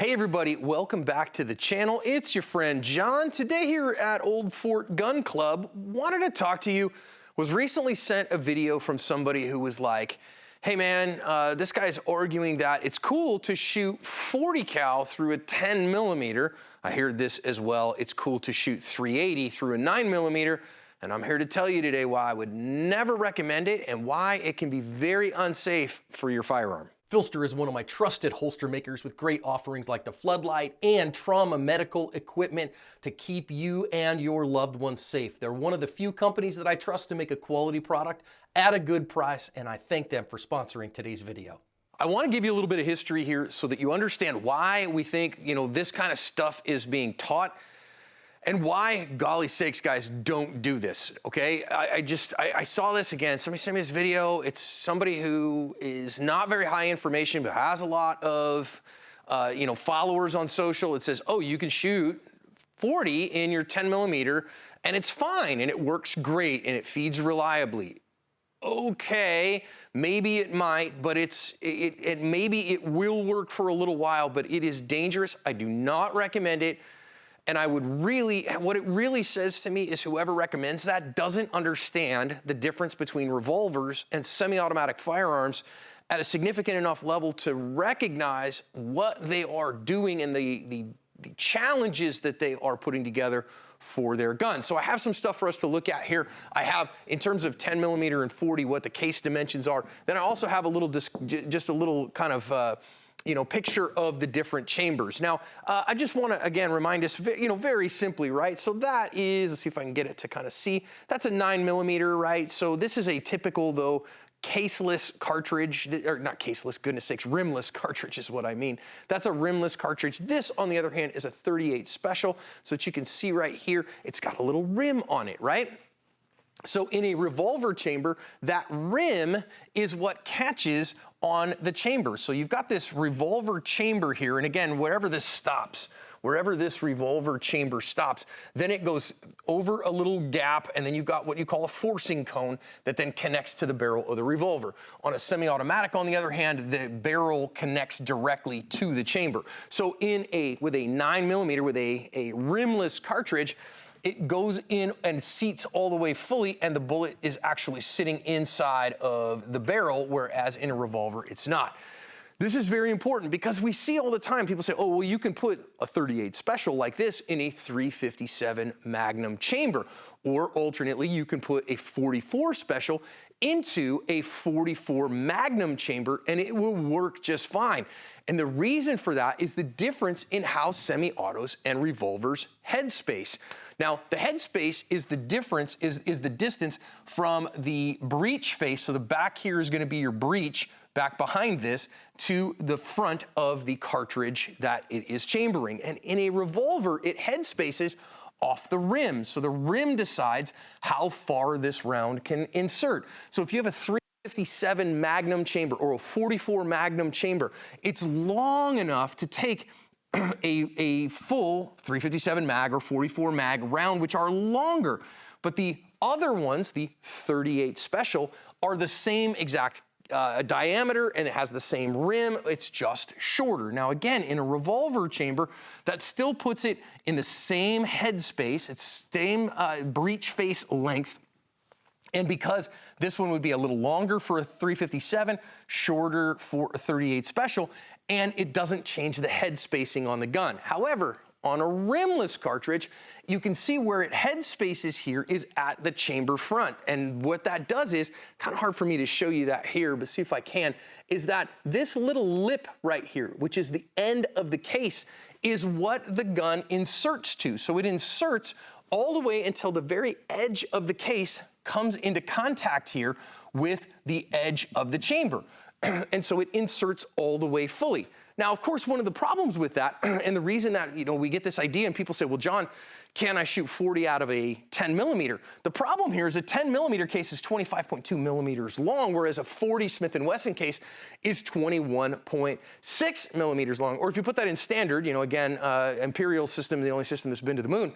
Hey everybody, welcome back to the channel. It's your friend John. Today here at Old Fort Gun Club, wanted to talk to you. Was recently sent a video from somebody who was like, hey man, this guy's arguing that it's cool to shoot 40 cal through a 10 millimeter. I hear this as well. It's cool to shoot 380 through a 9 millimeter. And I'm here to tell you today why I would never recommend it and why it can be very unsafe for your firearm. Filster is one of my trusted holster makers with great offerings like the Floodlight and trauma medical equipment to keep you and your loved ones safe. They're one of the few companies that I trust to make a quality product at a good price, and I thank them for sponsoring today's video. I want to give you a little bit of history here so that you understand why we think, this kind of stuff is being taught and why, golly sakes, guys, don't do this, okay? I saw this again. Somebody sent me this video. It's somebody who is not very high information, but has a lot of, followers on social. It says, oh, you can shoot 40 in your 10 millimeter, and it's fine, and it works great, and it feeds reliably. Okay, maybe it might, but maybe it will work for a little while, but it is dangerous. I do not recommend it. And what it really says to me is whoever recommends that doesn't understand the difference between revolvers and semi-automatic firearms at a significant enough level to recognize what they are doing and the challenges that they are putting together for their gun. So I have some stuff for us to look at here. I have, in terms of 10 millimeter and 40, what the case dimensions are. Then I also have a little, just a little kind of, picture of the different chambers. Now, I just want to, again, remind us, very simply, right? So that is, let's see if I can get it to kind of see, that's a 9 millimeter, right? So this is a typical, though, caseless cartridge, or not caseless, goodness sakes, rimless cartridge is what I mean. That's a rimless cartridge. This, on the other hand, is a 38 special, so that you can see right here, it's got a little rim on it, right? So in a revolver chamber, that rim is what catches on the chamber. So you've got this revolver chamber here, and again, wherever this revolver chamber stops, then it goes over a little gap, and then you've got what you call a forcing cone that then connects to the barrel of the revolver. On a semi-automatic, on the other hand, the barrel connects directly to the chamber. So with a 9 millimeter, with a rimless cartridge, it goes in and seats all the way fully, and the bullet is actually sitting inside of the barrel, whereas in a revolver, it's not. This is very important because we see all the time people say, oh, well, you can put a 38 special like this in a 357 Magnum chamber, or alternately, you can put a 44 special into a 44 Magnum chamber, and it will work just fine. And the reason for that is the difference in how semi-autos and revolvers headspace. Now, the headspace is the difference, is the distance from the breech face. So the back here is going to be your breech, back behind this, to the front of the cartridge that it is chambering. And in a revolver, it headspaces off the rim. So the rim decides how far this round can insert. So if you have a 357 Magnum chamber or a 44 Magnum chamber, it's long enough to take a full 357 mag or 44 mag round, which are longer. But the other ones, the 38 special, are the same exact diameter, and it has the same rim. It's just shorter. Now, again, in a revolver chamber, that still puts it in the same headspace, it's same breech face length. And because this one would be a little longer for a 357, shorter for a 38 special, and it doesn't change the head spacing on the gun. However, on a rimless cartridge, you can see where it head spaces here is at the chamber front. And what that does is, kind of hard for me to show you that here, but see if I can, is that this little lip right here, which is the end of the case, is what the gun inserts to. So it inserts all the way until the very edge of the case comes into contact here with the edge of the chamber. And so it inserts all the way fully. Now, of course, one of the problems with that, and the reason that, we get this idea and people say, well, John, can I shoot 40 out of a 10 millimeter? The problem here is a 10 millimeter case is 25.2 millimeters long, whereas a 40 Smith & Wesson case is 21.6 millimeters long. Or if you put that in standard, again, Imperial system, the only system that's been to the moon,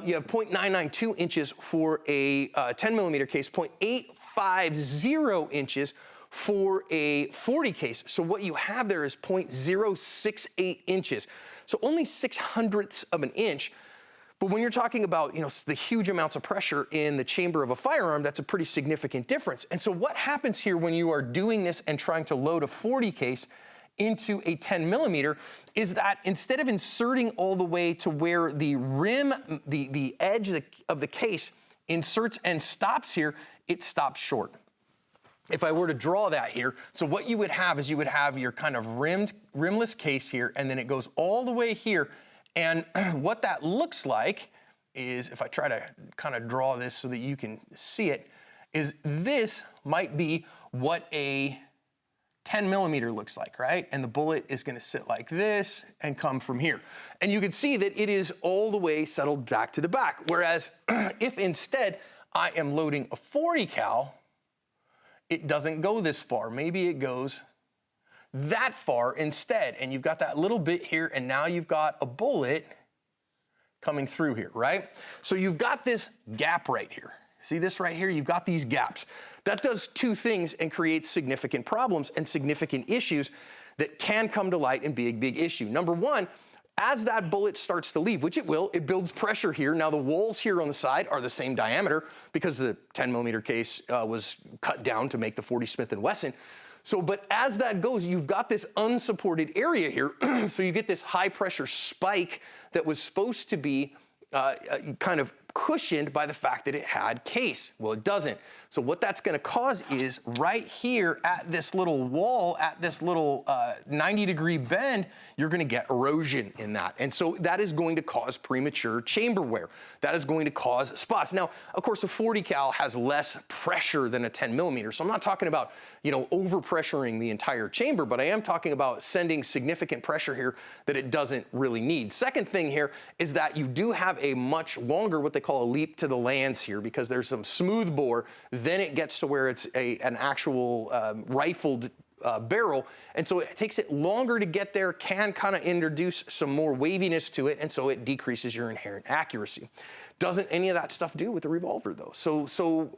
you have 0.992 inches for a 10 millimeter case, 0.850 inches for a 40 case. So what you have there is 0.068 inches. So only 0.06 of an inch. But when you're talking about, the huge amounts of pressure in the chamber of a firearm, that's a pretty significant difference. And so what happens here when you are doing this and trying to load a 40 case into a 10 millimeter is that instead of inserting all the way to where the rim, the edge of the case inserts and stops here, it stops short. If I were to draw that here, so what you would have is you would have your kind of rimless case here, and then it goes all the way here. And what that looks like is, if I try to kind of draw this so that you can see it, is this might be what a 10 millimeter looks like, right? And the bullet is gonna sit like this and come from here. And you can see that it is all the way settled back to the back. Whereas if instead I am loading a 40 cal, it doesn't go this far. Maybe it goes that far instead. And you've got that little bit here, and now you've got a bullet coming through here, right? So you've got this gap right here. See this right here? You've got these gaps. That does two things and creates significant problems and significant issues that can come to light and be a big issue. Number one, as that bullet starts to leave, which it will, it builds pressure here. Now the walls here on the side are the same diameter because the 10 millimeter case was cut down to make the 40 Smith & Wesson. So, but as that goes, you've got this unsupported area here. So you get this high pressure spike that was supposed to be kind of cushioned by the fact that it had case. Well, it doesn't. So what that's gonna cause is right here at this little wall, at this little 90-degree bend, you're gonna get erosion in that. And so that is going to cause premature chamber wear. That is going to cause spots. Now, of course, a 40 cal has less pressure than a 10 millimeter. So I'm not talking about, over-pressuring the entire chamber, but I am talking about sending significant pressure here that it doesn't really need. Second thing here is that you do have a much longer, what they call a leap to the lands here, because there's some smooth bore, then it gets to where it's an actual rifled barrel, and so it takes it longer to get there, can kind of introduce some more waviness to it, and so it decreases your inherent accuracy. Doesn't any of that stuff do with the revolver though. So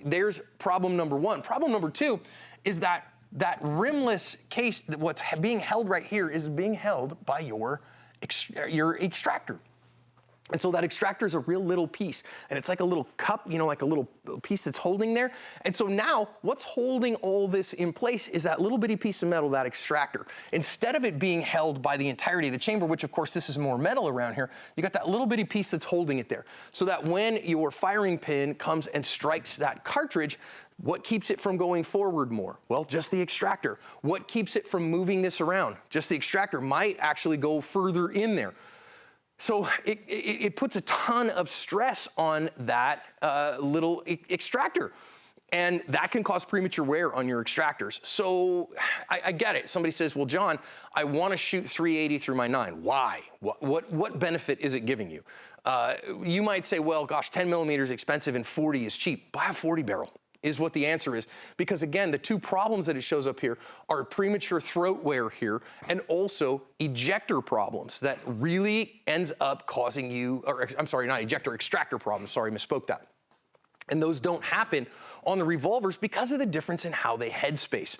there's problem number one. Problem number two is that rimless case, what's being held right here is being held by your extractor. And so that extractor is a real little piece, and it's like a little cup, like a little piece that's holding there. And so now what's holding all this in place is that little bitty piece of metal, that extractor. Instead of it being held by the entirety of the chamber, which of course this is more metal around here, you got that little bitty piece that's holding it there. So that when your firing pin comes and strikes that cartridge, what keeps it from going forward more? Well, just the extractor. What keeps it from moving this around? Just the extractor. Might actually go further in there. So it puts a ton of stress on that little extractor, and that can cause premature wear on your extractors. So I get it. Somebody says, well, John, I want to shoot 380 through my 9. Why? What benefit is it giving you? You might say, well, gosh, 10 millimeters expensive and 40 is cheap. Buy a 40 barrel. Is what the answer is. Because again, the two problems that it shows up here are premature throat wear here and also ejector problems that really ends up causing you, or I'm sorry, not ejector, extractor problems. Sorry, misspoke that. And those don't happen on the revolvers because of the difference in how they headspace.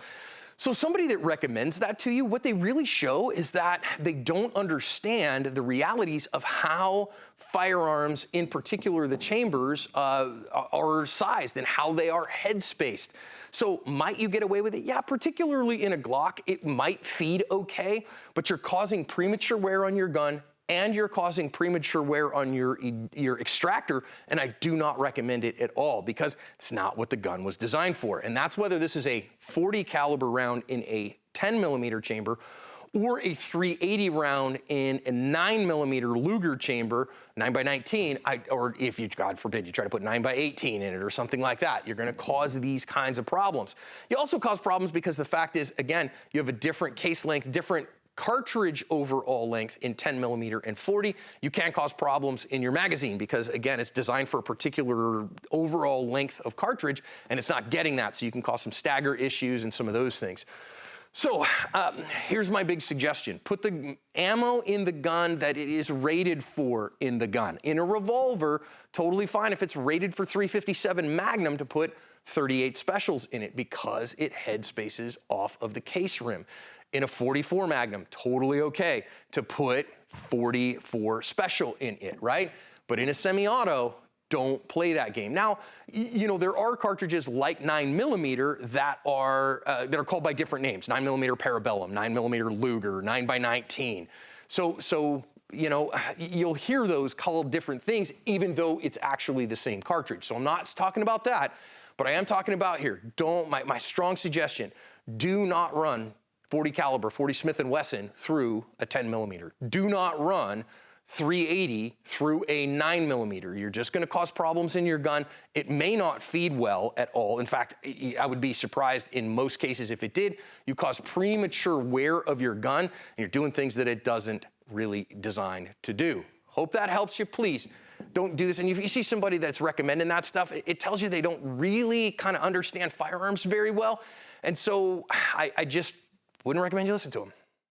So somebody that recommends that to you, what they really show is that they don't understand the realities of how firearms, in particular the chambers, are sized and how they are head spaced. So might you get away with it? Yeah, particularly in a Glock, it might feed okay, but you're causing premature wear on your gun and you're causing premature wear on your extractor, and I do not recommend it at all because it's not what the gun was designed for. And that's whether this is a 40 caliber round in a 10 millimeter chamber or a 380 round in a 9 millimeter Luger chamber, 9x19, or if you, God forbid, you try to put 9x18 in it or something like that, you're gonna cause these kinds of problems. You also cause problems because the fact is, again, you have a different case length, different cartridge overall length in 10 millimeter and 40. You can cause problems in your magazine because, again, it's designed for a particular overall length of cartridge and it's not getting that, so you can cause some stagger issues and some of those things. So here's my big suggestion. Put the ammo in the gun that it is rated for in the gun. In a revolver, totally fine if it's rated for .357 Magnum to put .38 specials in it because it head spaces off of the case rim. In a .44 Magnum, totally okay to put .44 special in it, right? But in a semi-auto, don't play that game. Now, you know, there are cartridges like 9mm that are called by different names: 9mm Parabellum, 9mm Luger, 9x19. So you know, you'll hear those called different things, even though it's actually the same cartridge. So I'm not talking about that, but I am talking about here. My strong suggestion: do not run 40 caliber, 40 Smith & Wesson through a 10mm. Do not run 380 through a 9mm. You're just gonna cause problems in your gun. It may not feed well at all. In fact, I would be surprised in most cases if it did. You cause premature wear of your gun, and you're doing things that it doesn't really design to do. Hope that helps you. Please don't do this. And if you see somebody that's recommending that stuff, it tells you they don't really kind of understand firearms very well. And so I just wouldn't recommend you listen to them.